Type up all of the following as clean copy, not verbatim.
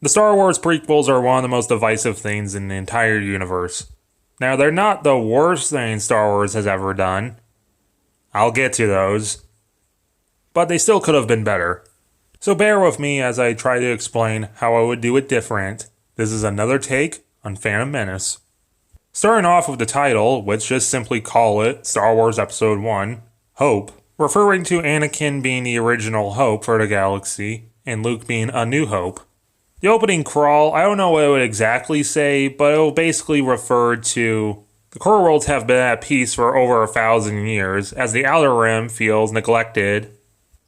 The Star Wars prequels are one of the most divisive things in the entire universe. Now, they're not the worst thing Star Wars has ever done. I'll get to those. But they still could have been better. So bear with me as I try to explain how I would do it different. This is another take on Phantom Menace. Starting off with the title, which just simply call it Star Wars Episode 1, Hope, referring to Anakin being the original hope for the galaxy, and Luke being a new hope. The opening crawl, I don't know what it would exactly say, but it will basically refer to the core worlds have been at peace for over 1,000 years, as the Outer Rim feels neglected.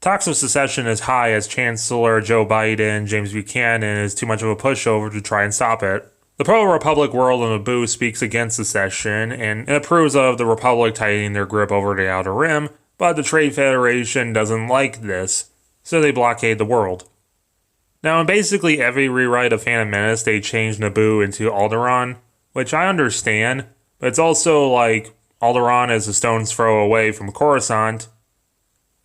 Talks of secession is high as Chancellor Joe Biden, James Buchanan, is too much of a pushover to try and stop it. The pro-Republic world of Naboo speaks against secession and approves of the Republic tightening their grip over the Outer Rim, but the Trade Federation doesn't like this, so they blockade the world. Now, in basically every rewrite of Phantom Menace, they changed Naboo into Alderaan, which I understand, but it's also like Alderaan is a stone's throw away from Coruscant,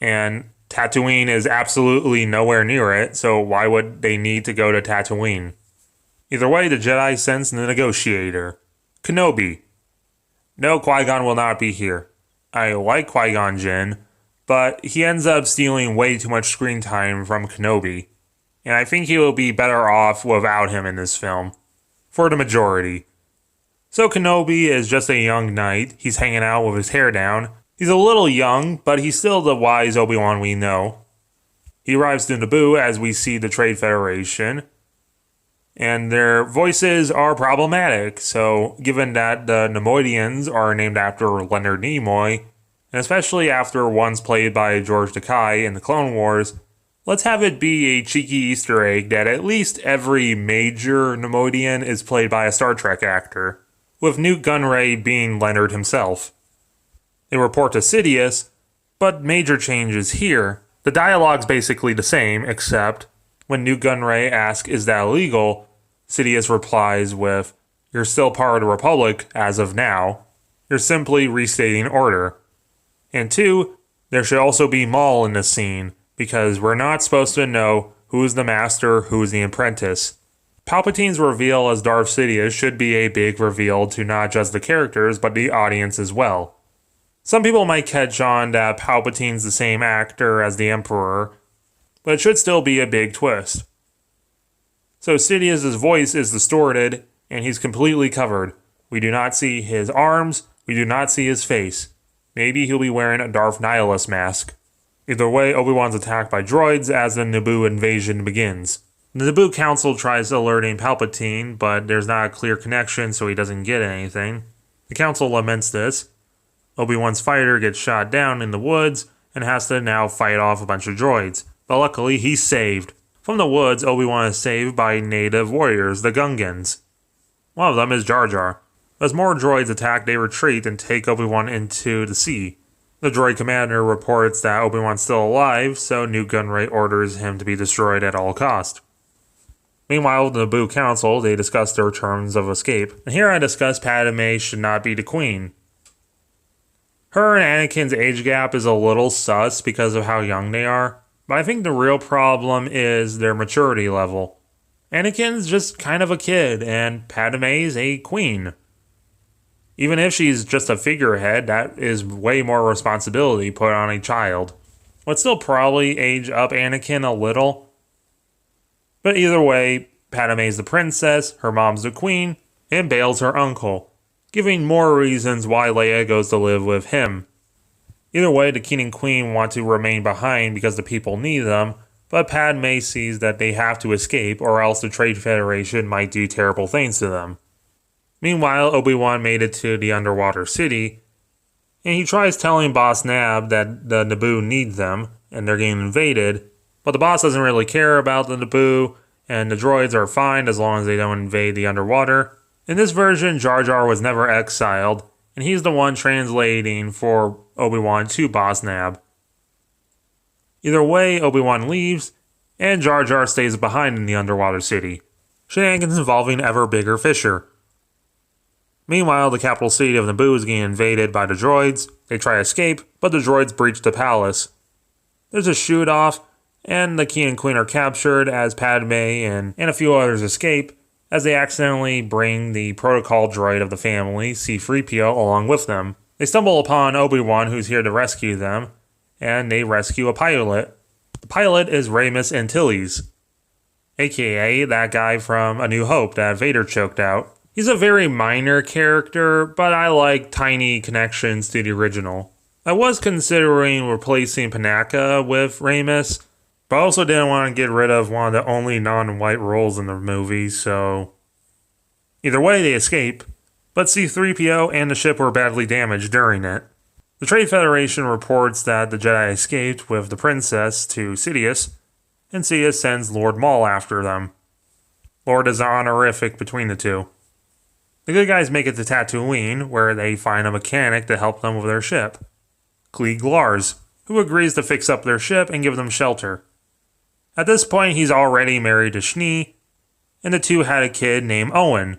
and Tatooine is absolutely nowhere near it, so why would they need to go to Tatooine? Either way, the Jedi sends the negotiator, Kenobi. No, Qui-Gon will not be here. I like Qui-Gon Jinn, but he ends up stealing way too much screen time from Kenobi, and I think he will be better off without him in this film, for the majority. So Kenobi is just a young knight. He's hanging out with his hair down. He's a little young, but he's still the wise Obi-Wan we know. He arrives to Naboo as we see the Trade Federation, and their voices are problematic. So given that the Neimoidians are named after Leonard Nimoy, and especially after ones played by George Takei in the Clone Wars, let's have it be a cheeky Easter egg that at least every major Neimoidian is played by a Star Trek actor, with Newt Gunray being Leonard himself. They report to Sidious, but major changes here. The dialogue's basically the same, except when Newt Gunray asks, "Is that illegal?" Sidious replies with, "You're still part of the Republic as of now. You're simply restating order." And 2, there should also be Maul in this scene, because we're not supposed to know who's the master, who's the apprentice. Palpatine's reveal as Darth Sidious should be a big reveal to not just the characters, but the audience as well. Some people might catch on that Palpatine's the same actor as the Emperor, but it should still be a big twist. So Sidious's voice is distorted, and he's completely covered. We do not see his arms, we do not see his face. Maybe he'll be wearing a Darth Nihilus mask. Either way, Obi-Wan's attacked by droids as the Naboo invasion begins. The Naboo Council tries alerting Palpatine, but there's not a clear connection, so he doesn't get anything. The Council laments this. Obi-Wan's fighter gets shot down in the woods and has to now fight off a bunch of droids, but luckily he's saved. From the woods, Obi-Wan is saved by native warriors, the Gungans. One of them is Jar Jar. As more droids attack, they retreat and take Obi-Wan into the sea. The droid commander reports that Obi-Wan's still alive, so Newt Gunray orders him to be destroyed at all cost. Meanwhile, the Naboo Council, they discuss their terms of escape. And here I discuss Padmé should not be the queen. Her and Anakin's age gap is a little sus because of how young they are, but I think the real problem is their maturity level. Anakin's just kind of a kid, and Padmé's a queen. Even if she's just a figurehead, that is way more responsibility put on a child. Would still probably age up Anakin a little. But either way, Padmé's the princess, her mom's the queen, and Bail's her uncle, giving more reasons why Leia goes to live with him. Either way, the king and queen want to remain behind because the people need them, but Padmé sees that they have to escape or else the Trade Federation might do terrible things to them. Meanwhile, Obi-Wan made it to the underwater city, and he tries telling Boss Nabb that the Naboo need them, and they're getting invaded, but the boss doesn't really care about the Naboo, and the droids are fine as long as they don't invade the underwater. In this version, Jar Jar was never exiled, and he's the one translating for Obi-Wan to Boss Nabb. Either way, Obi-Wan leaves, and Jar Jar stays behind in the underwater city. Shenanigans involving ever bigger Fisher. Meanwhile, the capital city of Naboo is getting invaded by the droids. They try to escape, but the droids breach the palace. There's a shoot-off, and the king and queen are captured as Padmé and a few others escape, as they accidentally bring the protocol droid of the family, C-3PO, along with them. They stumble upon Obi-Wan, who's here to rescue them, and they rescue a pilot. The pilot is Ramus Antilles, aka that guy from A New Hope that Vader choked out. He's a very minor character, but I like tiny connections to the original. I was considering replacing Panaka with Ramus, but I also didn't want to get rid of one of the only non-white roles in the movie, so either way they escape, but C-3PO and the ship were badly damaged during it. The Trade Federation reports that the Jedi escaped with the princess to Sidious, and Sidious sends Lord Maul after them. Lord is an honorific between the two. The good guys make it to Tatooine, where they find a mechanic to help them with their ship, Cliegg Lars, who agrees to fix up their ship and give them shelter. At this point, he's already married to Shni, and the two had a kid named Owen,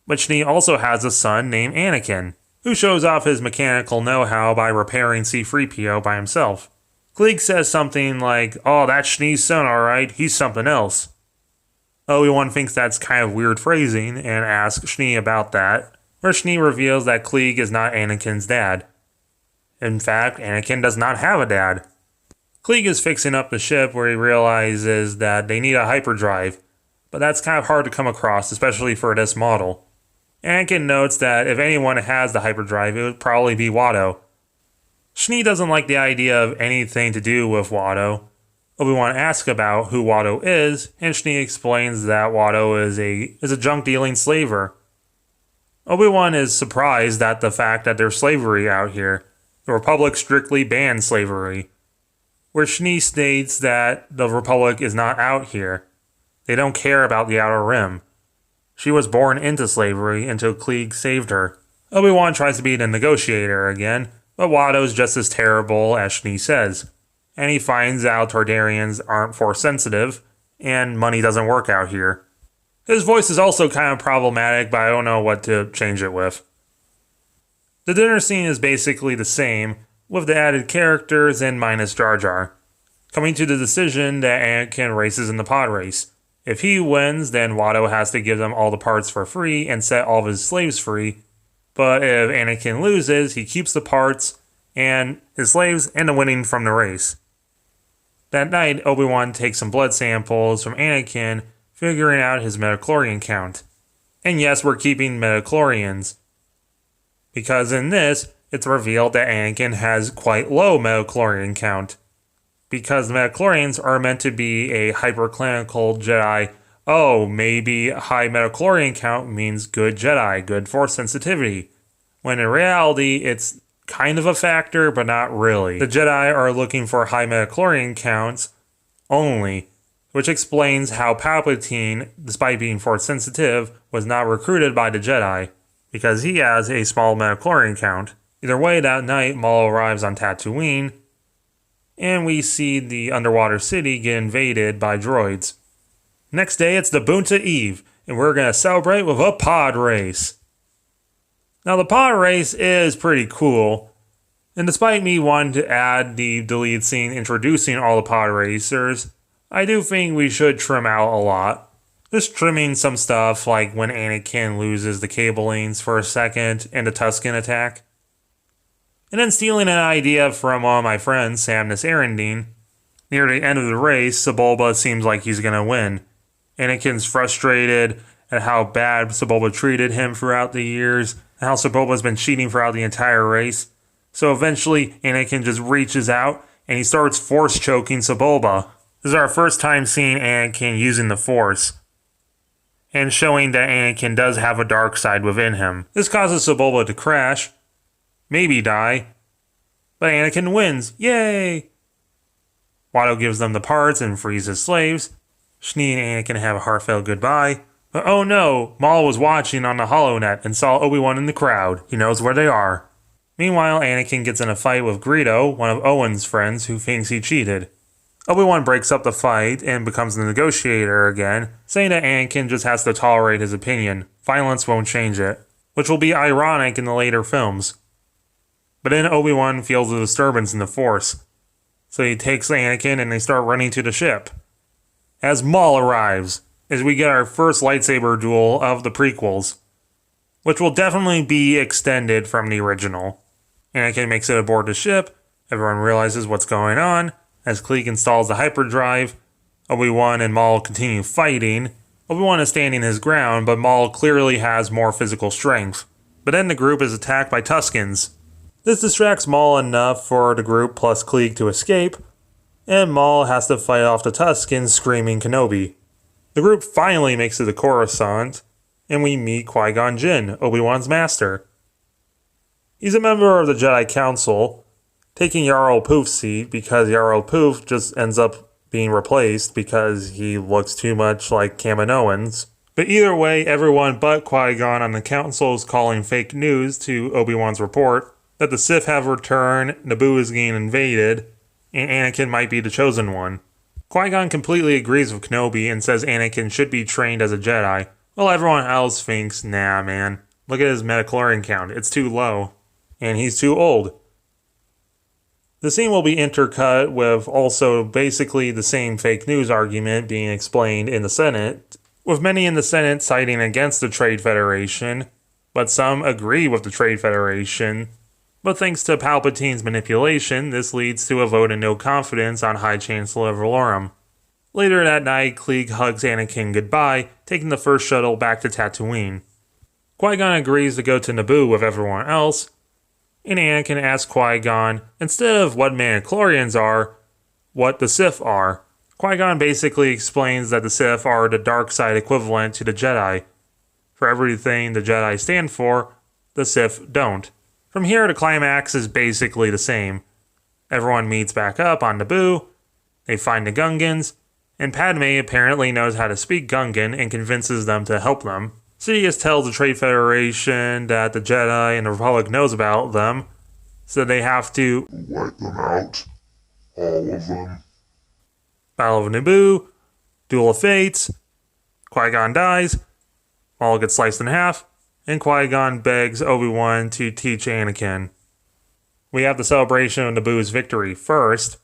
but Shni also has a son named Anakin, who shows off his mechanical know-how by repairing C-3PO by himself. Cliegg says something like, "Oh, that's Shni's son, alright, he's something else." Obi-Wan thinks that's kind of weird phrasing and asks Shni about that, where Shni reveals that Cliegg is not Anakin's dad. In fact, Anakin does not have a dad. Cliegg is fixing up the ship where he realizes that they need a hyperdrive, but that's kind of hard to come across, especially for this model. Anakin notes that if anyone has the hyperdrive, it would probably be Watto. Shni doesn't like the idea of anything to do with Watto. Obi-Wan asks about who Watto is, and Shni explains that Watto is a junk-dealing slaver. Obi-Wan is surprised at the fact that there's slavery out here. The Republic strictly bans slavery, where Shni states that the Republic is not out here. They don't care about the Outer Rim. She was born into slavery until Cliegg saved her. Obi-Wan tries to be the negotiator again, but Watto's just as terrible as Shni says. And he finds out Targaryens aren't force sensitive, and money doesn't work out here. His voice is also kind of problematic, but I don't know what to change it with. The dinner scene is basically the same, with the added characters and minus Jar Jar. Coming to the decision that Anakin races in the pod race. If he wins, then Watto has to give them all the parts for free and set all of his slaves free. But if Anakin loses, he keeps the parts and his slaves and the winning from the race. That night, Obi-Wan takes some blood samples from Anakin, figuring out his midichlorian count. And yes, we're keeping midichlorians, because in this, it's revealed that Anakin has quite low midichlorian count. Because the midichlorians are meant to be a hyperclinical Jedi. Oh, maybe high midichlorian count means good Jedi, good force sensitivity. When in reality, it's kind of a factor, but not really. The Jedi are looking for high midichlorian counts only, which explains how Palpatine, despite being force sensitive, was not recruited by the Jedi, because he has a small midichlorian count. Either way, that night, Maul arrives on Tatooine, and we see the underwater city get invaded by droids. Next day, it's the Bunta Eve, and we're going to celebrate with a pod race. Now, the pod race is pretty cool, and despite me wanting to add the deleted scene introducing all the pod racers, I do think we should trim out a lot. Just trimming some stuff like when Anakin loses the cablings for a second and the Tusken attack. And then stealing an idea from one of my friends, Samnus Arendine. Near the end of the race, Sebulba seems like he's going to win. Anakin's frustrated at how bad Sebulba treated him throughout the years, and how Sebulba's been cheating throughout the entire race. So eventually, Anakin just reaches out, and he starts force choking Sebulba. This is our first time seeing Anakin using the Force, and showing that Anakin does have a dark side within him. This causes Sebulba to crash, maybe die, but Anakin wins. Yay! Watto gives them the parts and frees his slaves. Shni and Anakin have a heartfelt goodbye. But oh no, Maul was watching on the HoloNet and saw Obi-Wan in the crowd. He knows where they are. Meanwhile, Anakin gets in a fight with Greedo, one of Owen's friends, who thinks he cheated. Obi-Wan breaks up the fight and becomes the negotiator again, saying that Anakin just has to tolerate his opinion. Violence won't change it, which will be ironic in the later films. But then Obi-Wan feels a disturbance in the Force. So he takes Anakin and they start running to the ship. As Maul arrives, as we get our first lightsaber duel of the prequels, which will definitely be extended from the original. Anakin makes it aboard the ship, everyone realizes what's going on, as Klieg installs the hyperdrive, Obi-Wan and Maul continue fighting. Obi-Wan is standing his ground, but Maul clearly has more physical strength. But then the group is attacked by Tuskens. This distracts Maul enough for the group plus Klieg to escape, and Maul has to fight off the Tuskens screaming Kenobi. The group finally makes it to Coruscant, and we meet Qui-Gon Jinn, Obi-Wan's master. He's a member of the Jedi Council, taking Yarael Poof's seat because Yarael Poof just ends up being replaced because he looks too much like Kaminoans. But either way, everyone but Qui-Gon on the Council is calling fake news to Obi-Wan's report that the Sith have returned, Naboo is getting invaded, and Anakin might be the chosen one. Qui-Gon completely agrees with Kenobi and says Anakin should be trained as a Jedi, while everyone else thinks, nah man, look at his metachlorine count, it's too low, and he's too old. The scene will be intercut with also basically the same fake news argument being explained in the Senate, with many in the Senate siding against the Trade Federation, but some agree with the Trade Federation. But thanks to Palpatine's manipulation, this leads to a vote of no confidence on High Chancellor Valorum. Later that night, Klieg hugs Anakin goodbye, taking the first shuttle back to Tatooine. Qui-Gon agrees to go to Naboo with everyone else, and Anakin asks Qui-Gon, instead of what midichlorians are, what the Sith are. Qui-Gon basically explains that the Sith are the dark side equivalent to the Jedi. For everything the Jedi stand for, the Sith don't. From here, the climax is basically the same. Everyone meets back up on Naboo, they find the Gungans, and Padmé apparently knows how to speak Gungan and convinces them to help them. Sidious tells the Trade Federation that the Jedi and the Republic knows about them, so they have to wipe them out. All of them. Battle of Naboo, Duel of Fates, Qui-Gon dies, Maul gets sliced in half, and Qui-Gon begs Obi-Wan to teach Anakin. We have the celebration of Naboo's victory first.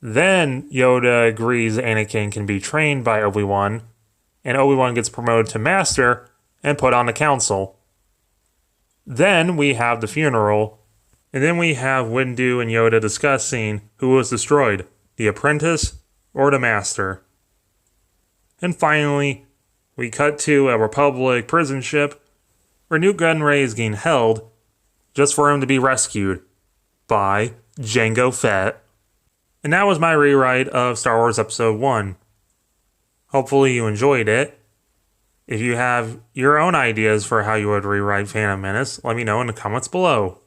Then Yoda agrees Anakin can be trained by Obi-Wan, and Obi-Wan gets promoted to Master and put on the Council. Then we have the funeral, and then we have Windu and Yoda discussing who was destroyed, the Apprentice or the Master. And finally, we cut to a Republic prison ship where Nute Gunray is getting held just for him to be rescued by Jango Fett. And that was my rewrite of Star Wars Episode 1. Hopefully you enjoyed it. If you have your own ideas for how you would rewrite Phantom Menace, let me know in the comments below.